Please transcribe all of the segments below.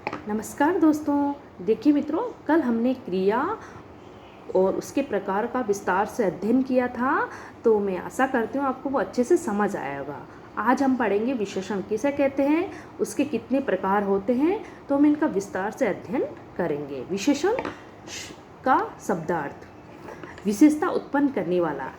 नमस्कार दोस्तों। देखिए मित्रों, कल हमने क्रिया और उसके प्रकार का विस्तार से अध्ययन किया था, तो मैं आशा करती हूँ आपको वो अच्छे से समझ आया होगा। आज हम पढ़ेंगे विशेषण किसे कहते हैं, उसके कितने प्रकार होते हैं, तो हम इनका विस्तार से अध्ययन करेंगे। विशेषण का शब्दार्थ: विशेषता उत्पन्न करने वाला।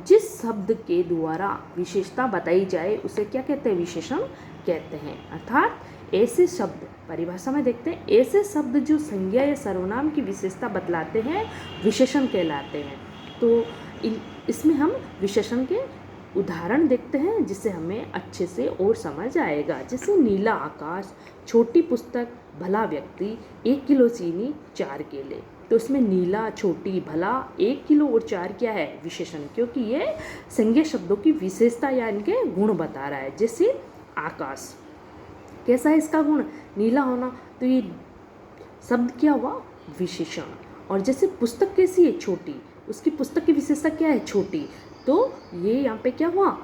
जिस शब्द के द्वारा विशेषता बताई जाए उसे क्या कहते हैं? विशेषण कहते हैं। अर्थात ऐसे शब्द, परिभाषा में देखते हैं, ऐसे शब्द जो संज्ञा या सर्वनाम की विशेषता बतलाते हैं विशेषण कहलाते हैं। तो इसमें हम विशेषण के उदाहरण देखते हैं जिससे हमें अच्छे से और समझ आएगा। जैसे नीला आकाश, छोटी पुस्तक, भला व्यक्ति, 1 किलो चीनी, 4 केले। तो इसमें नीला, छोटी, भला, 1 किलो और 4 क्या है? विशेषण, क्योंकि ये संज्ञा शब्दों की विशेषता या इनके गुण बता रहा है। जैसे आकाश, कैसा है इसका गुण? नीला होना, तो ये शब्द क्या हुआ? विशेषण। और जैसे पुस्तक कैसी है? छोटी, उसकी पुस्तक की विशेषता क्या है? छोटी, तो ये यहाँ पे क्या हुआ?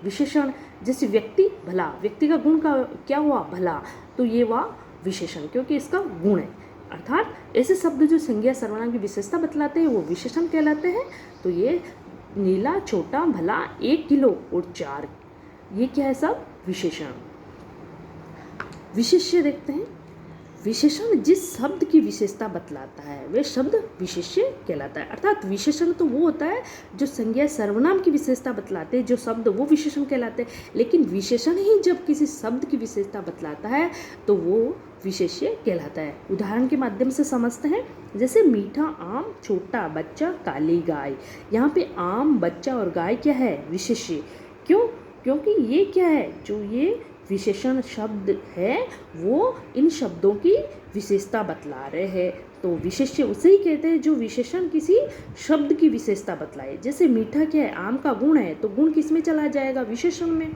विशेषण। जैसे व्यक्ति, भला, व्यक्ति का गुण का क्या हुआ? भला, तो ये हुआ विशेषण, क्योंकि इसका गुण है। अर्थात ऐसे शब्द जो संज्ञा सर्वनाम की विशेषता बतलाते हैं वो विशेषण कहलाते हैं। तो ये नीला, छोटा, भला, 1 किलो और 4, ये क्या है? सब विशेषण। विशेष्य देखते हैं। विशेषण जिस शब्द की विशेषता बतलाता है वह शब्द विशेष्य कहलाता है। अर्थात विशेषण तो वो होता है जो संज्ञा सर्वनाम की विशेषता बतलाते हैं, जो शब्द, वो विशेषण कहलाते हैं। लेकिन विशेषण ही जब किसी शब्द की विशेषता बतलाता है तो वो विशेष्य कहलाता है। उदाहरण के माध्यम से समझते हैं। जैसे मीठा आम, छोटा बच्चा, काली गाय। यहाँ पे आम, बच्चा और गाय क्या है? विशेष्य। क्यों? क्योंकि ये क्या है? जो ये विशेषण शब्द है वो इन शब्दों की विशेषता बतला रहे हैं। तो विशेष्य उसे ही कहते हैं जो विशेषण किसी शब्द की विशेषता बतलाए। जैसे मीठा क्या है? आम का गुण है, तो गुण किस में चला जाएगा? विशेषण में।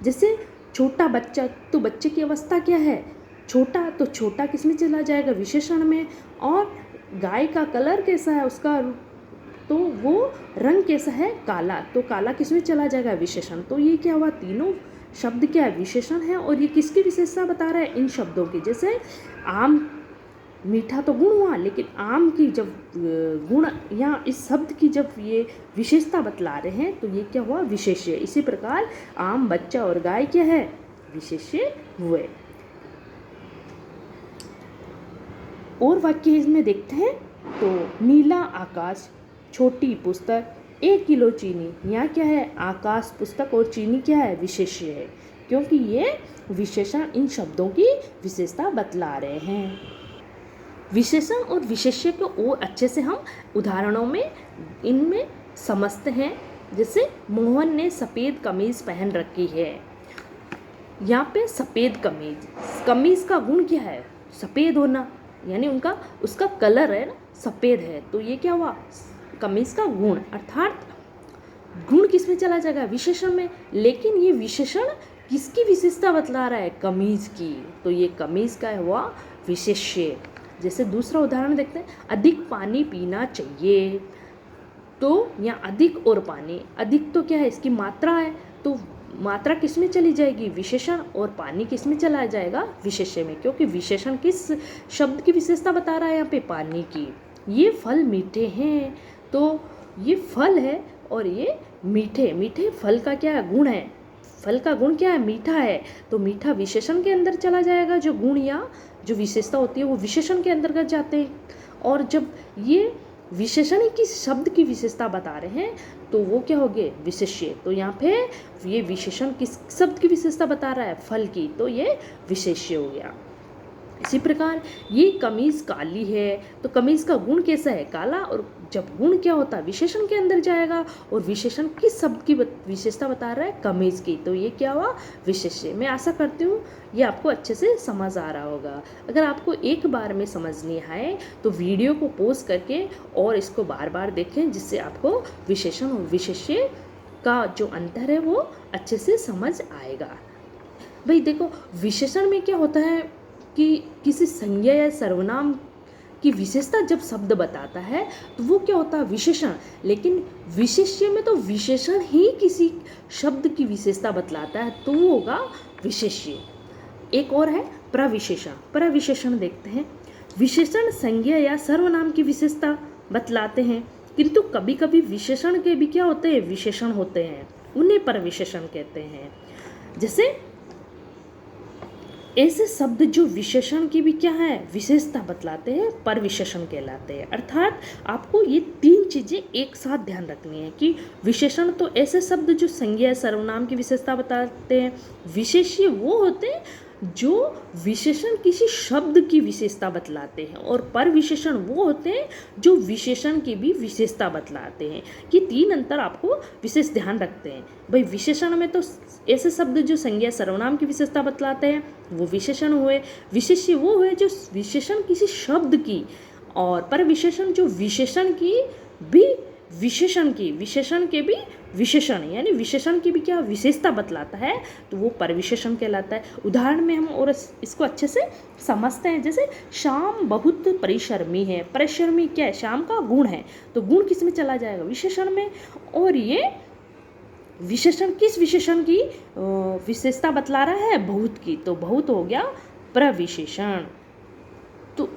जैसे छोटा बच्चा, तो बच्चे की अवस्था क्या है? छोटा, तो छोटा किस में चला जाएगा? विशेषण में। और गाय का कलर कैसा है? उसका, तो वो रंग कैसा है? काला, तो काला किस में चला जाएगा? विशेषण। तो ये क्या हुआ? तीनों शब्द क्या है? विशेषण है। और ये किसकी विशेषता बता रहा है? इन शब्दों की। जैसे आम, मीठा तो गुण हुआ, लेकिन आम की जब गुण या इस शब्द की जब ये विशेषता बतला रहे हैं तो ये क्या हुआ? विशेष्य। इसी प्रकार आम, बच्चा और गाय क्या है? विशेष्य हुए। और वाक्य इसमें देखते हैं। तो नीला आकाश, छोटी पुस्तक, 1 किलो चीनी। यहाँ क्या है? आकाश, पुस्तक और चीनी क्या है? विशेष्य है, क्योंकि ये विशेषण इन शब्दों की विशेषता बतला रहे हैं। विशेषण और विशेष्य को और अच्छे से हम उदाहरणों में इनमें समझते हैं। जैसे मोहन ने सफ़ेद कमीज पहन रखी है। यहाँ पे सफ़ेद कमीज, कमीज का गुण क्या है? सफ़ेद होना, यानी उसका कलर है ना, सफ़ेद है। तो ये क्या हुआ? कमीज का गुण। अर्थात गुण किस में चला जाएगा? विशेषण में। लेकिन ये विशेषण किसकी विशेषता बतला रहा है? कमीज की। तो ये कमीज का हुआ विशेष्य। जैसे दूसरा उदाहरण देखते हैं। अधिक पानी पीना चाहिए। तो यहाँ अधिक और पानी, अधिक तो क्या है? इसकी मात्रा है, तो मात्रा किस में चली जाएगी? विशेषण। और पानी किस में चला जाएगा? विशेष्य में, क्योंकि विशेषण किस शब्द की विशेषता बता रहा है? यहाँ पे पानी की। ये फल मीठे हैं, तो ये फल है और ये मीठे, मीठे फल का क्या गुण है? फल का गुण क्या है? मीठा है, तो मीठा विशेषण के अंदर चला जाएगा। जो गुण या जो विशेषता होती है वो विशेषण के अंतर्गत जाते हैं। और जब ये विशेषण ही किस शब्द की विशेषता बता रहे हैं तो वो क्या हो गए? विशेष्य। तो यहाँ पे ये विशेषण किस शब्द की विशेषता बता रहा है? फल की, तो ये विशेष्य हो गया। इसी प्रकार ये कमीज काली है, तो कमीज का गुण कैसा है? काला। और जब गुण क्या होता है? विशेषण के अंदर जाएगा। और विशेषण किस शब्द की विशेषता बता रहा है? कमीज की, तो ये क्या हुआ? विशेष्य। मैं आशा करती हूँ ये आपको अच्छे से समझ आ रहा होगा। अगर आपको एक बार में समझ नहीं आए तो वीडियो को पॉज करके और इसको बार बार देखें, जिससे आपको विशेषण और विशेष्य का जो अंतर है वो अच्छे से समझ आएगा। भाई देखो, विशेषण में क्या होता है कि किसी संज्ञा या सर्वनाम की विशेषता जब शब्द बताता है तो वो क्या होता है? विशेषण। लेकिन विशेष्य में तो विशेषण ही किसी शब्द की विशेषता बतलाता है, तो वो होगा विशेष्य। एक और है प्रविशेषण। प्रविशेषण देखते हैं। विशेषण संज्ञा या सर्वनाम की विशेषता बतलाते हैं, किंतु कभी कभी विशेषण के भी क्या होते हैं, विशेषण होते हैं, उन्हें प्रविशेषण कहते हैं। जैसे ऐसे शब्द जो विशेषण की भी क्या है, विशेषता बतलाते हैं, परविशेषण कहलाते हैं। अर्थात आपको ये तीन चीजें एक साथ ध्यान रखनी है कि विशेषण तो ऐसे शब्द जो संज्ञा सर्वनाम की विशेषता बताते हैं, विशेष्य वो होते हैं जो विशेषण किसी शब्द की विशेषता बतलाते हैं, और परविशेषण वो होते हैं जो विशेषण की भी विशेषता बतलाते हैं। ये तीन अंतर आपको विशेष ध्यान रखते हैं। भाई विशेषण में तो ऐसे शब्द जो संज्ञा सर्वनाम की विशेषता बतलाते हैं वो विशेषण हुए, विशेष्य वो हुए जो विशेषण किसी शब्द की, और परविशेषण जो विशेषण की भी विशेषण के भी विशेषण यानी विशेषण की भी क्या विशेषता बतलाता है, तो वो परविशेषण कहलाता है। उदाहरण में हम और इसको अच्छे से समझते हैं। जैसे श्याम बहुत परिश्रमी है। परिश्रमी क्या है, श्याम का गुण है, तो गुण किस में चला जाएगा, विशेषण में। और ये विशेषण किस विशेषण की विशेषता बतला रहा है, बहुत की, तो बहुत हो गया प्रविशेषण। तो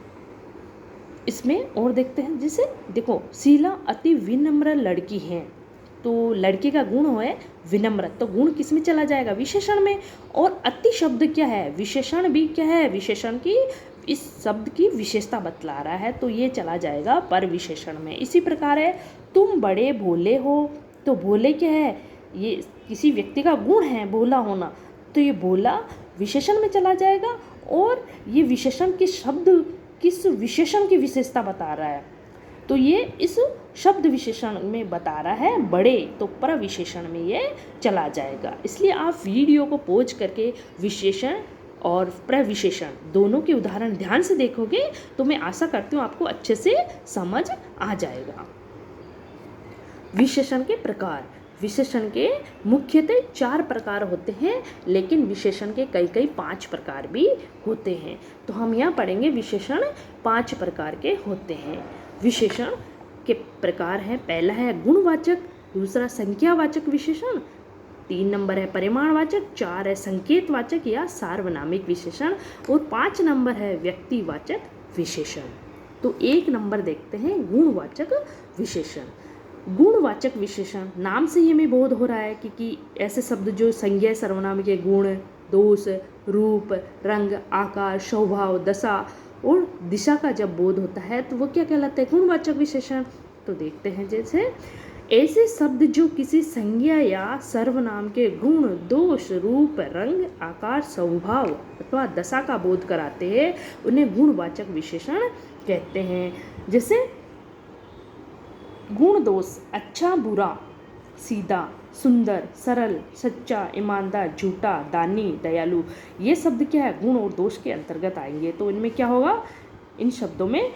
इसमें और देखते हैं। जैसे देखो, शीला अति विनम्र लड़की है, तो लड़के का गुण है विनम्र, तो गुण किस में चला जाएगा, विशेषण में। और अति शब्द क्या है, विशेषण भी क्या है, विशेषण की इस शब्द की विशेषता बतला रहा है, तो ये चला जाएगा परविशेषण में। इसी प्रकार है तुम बड़े भोले हो, तो भोले क्या है, ये किसी व्यक्ति का गुण है भोला होना, तो ये भोला विशेषण में चला जाएगा, और ये विशेषण किस विशेषण की विशेषता बता रहा है, तो ये इस शब्द विशेषण में बता रहा है बड़े, तो प्रविशेषण में ये चला जाएगा। इसलिए आप वीडियो को पॉज करके विशेषण और प्रविशेषण दोनों के उदाहरण ध्यान से देखोगे तो मैं आशा करती हूँ आपको अच्छे से समझ आ जाएगा। विशेषण के प्रकार। विशेषण के मुख्यतः 4 प्रकार होते हैं, लेकिन विशेषण के कई 5 प्रकार भी होते हैं। तो हम यहाँ पढ़ेंगे विशेषण 5 प्रकार के होते हैं। विशेषण के प्रकार हैं, पहला है गुणवाचक, दूसरा संख्यावाचक विशेषण, 3 नंबर है परिमाणवाचक, 4 है संकेतवाचक या सार्वनामिक विशेषण, और 5 नंबर है व्यक्तिवाचक विशेषण। तो 1 नंबर देखते हैं गुणवाचक विशेषण। गुणवाचक विशेषण नाम से ही हमें बोध हो रहा है कि ऐसे शब्द जो संज्ञा सर्वनाम के गुण, दोष, रूप, रंग, आकार, स्वभाव, दशा और दिशा का जब बोध होता है तो वो क्या कहलाता है, गुणवाचक विशेषण। तो देखते हैं, जैसे ऐसे शब्द जो किसी संज्ञा या सर्वनाम के गुण, दोष, रूप, रंग, आकार, स्वभाव अथवा दशा का बोध कराते हैं उन्हें गुणवाचक विशेषण कहते हैं। जैसे गुण दोष, अच्छा बुरा, सीधा, सुंदर, सरल, सच्चा, ईमानदार, झूठा, दानी, दयालु, ये शब्द क्या है, गुण और दोष के अंतर्गत आएंगे। तो इनमें क्या होगा, इन शब्दों में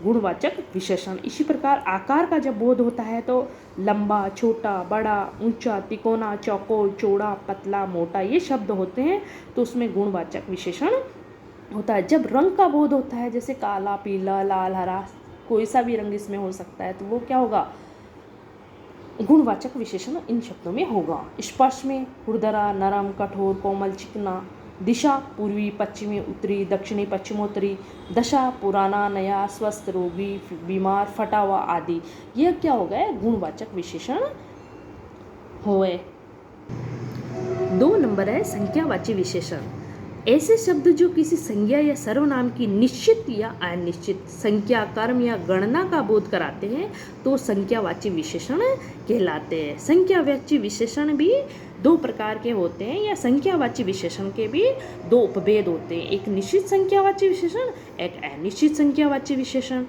गुणवाचक विशेषण। इसी प्रकार आकार का जब बोध होता है तो लंबा, छोटा, बड़ा, ऊंचा, तिकोना, चौकोर, चौड़ा, पतला, मोटा, ये शब्द होते हैं, तो उसमें गुणवाचक विशेषण होता है। जब रंग का बोध होता है, जैसे काला, पीला, लाल, हरा, कोई सा भी रंग इसमें हो सकता है, तो वो क्या होगा, गुणवाचक विशेषण इन शब्दों में होगा। स्पर्श में खुरदरा, नरम, कठोर, कोमल, चिकना, दिशा पूर्वी, पश्चिमी, उत्तरी, दक्षिणी, पश्चिमोत्तरी, दशा पुराना, नया, स्वस्थ, रोगी, बीमार, फटा हुआ आदि, यह क्या हो गए, गुणवाचक विशेषण हुए। 2 नंबर है संख्यावाची विशेषण। ऐसे शब्द जो किसी संज्ञा या सर्वनाम की निश्चित या अनिश्चित संख्या, कर्म या गणना का बोध कराते हैं तो संख्यावाची विशेषण कहलाते हैं। संख्यावाची विशेषण भी 2 प्रकार के होते हैं, या संख्यावाची विशेषण के भी 2 उपभेद होते हैं, एक निश्चित संख्यावाची विशेषण, एक अनिश्चित संख्यावाची विशेषण।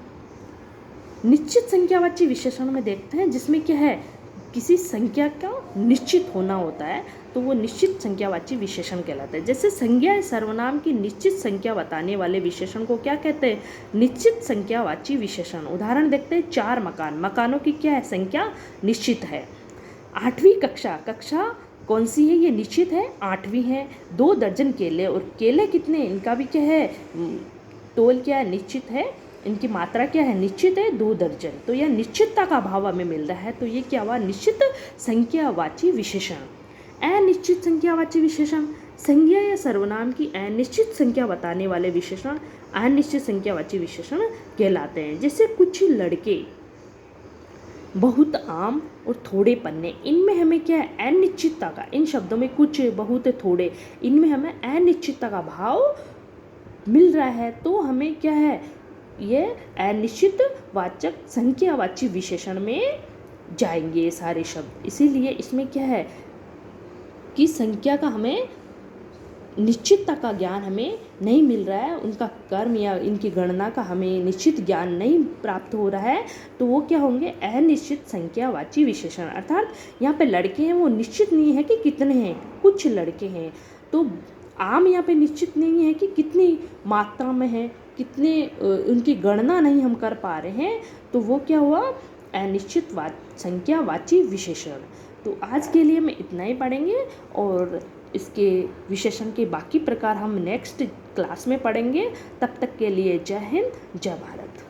निश्चित संख्यावाची विशेषण में देखते हैं जिसमें क्या है, किसी संख्या का निश्चित होना होता है, तो वो निश्चित संख्यावाची विशेषण कहलाता है। जैसे संज्ञा या सर्वनाम की निश्चित संख्या बताने वाले विशेषण को क्या कहते हैं, निश्चित संख्यावाची विशेषण। उदाहरण देखते हैं, 4 मकान, मकानों की क्या है, संख्या निश्चित है। 8वीं कक्षा कौन सी है, ये निश्चित है, 8वीं है। 2 दर्जन केले, और केले कितने, इनका भी क्या है, तोल क्या है, निश्चित है, इनकी मात्रा क्या है, निश्चित है, 2 दर्जन। तो यह निश्चितता का भाव हमें मिल रहा है, तो ये क्या हुआ, निश्चित संख्यावाची विशेषण। अनिश्चित संख्यावाची विशेषण, संज्ञा या सर्वनाम की अनिश्चित संख्या बताने वाले विशेषण अनिश्चित संख्यावाची विशेषण कहलाते हैं। जैसे कुछ लड़के, बहुत आम और थोड़े पन्ने, इनमें हमें क्या है, अनिश्चितता का, इन शब्दों में कुछ, बहुत, थोड़े, इनमें हमें अनिश्चितता का भाव मिल रहा है, तो हमें क्या है, ये अनिश्चित वाचक संख्यावाची विशेषण में जाएंगे ये सारे शब्द। इसीलिए इसमें क्या है कि संख्या का हमें निश्चितता का ज्ञान हमें नहीं मिल रहा है, उनका कर्म या इनकी गणना का हमें निश्चित ज्ञान नहीं प्राप्त हो रहा है, तो वो क्या होंगे, अनिश्चित संख्यावाची विशेषण। अर्थात यहाँ पे लड़के हैं वो निश्चित नहीं है कि कितने हैं, कुछ लड़के हैं, तो आम यहाँ पे निश्चित नहीं है कि कितनी मात्रा में है, कितने उनकी गणना नहीं हम कर पा रहे हैं, तो वो क्या हुआ, अनिश्चित संख्यावाची विशेषण। तो आज के लिए मैं इतना ही पढ़ेंगे और इसके विशेषण के बाकी प्रकार हम नेक्स्ट क्लास में पढ़ेंगे। तब तक के लिए जय हिंद, जय भारत।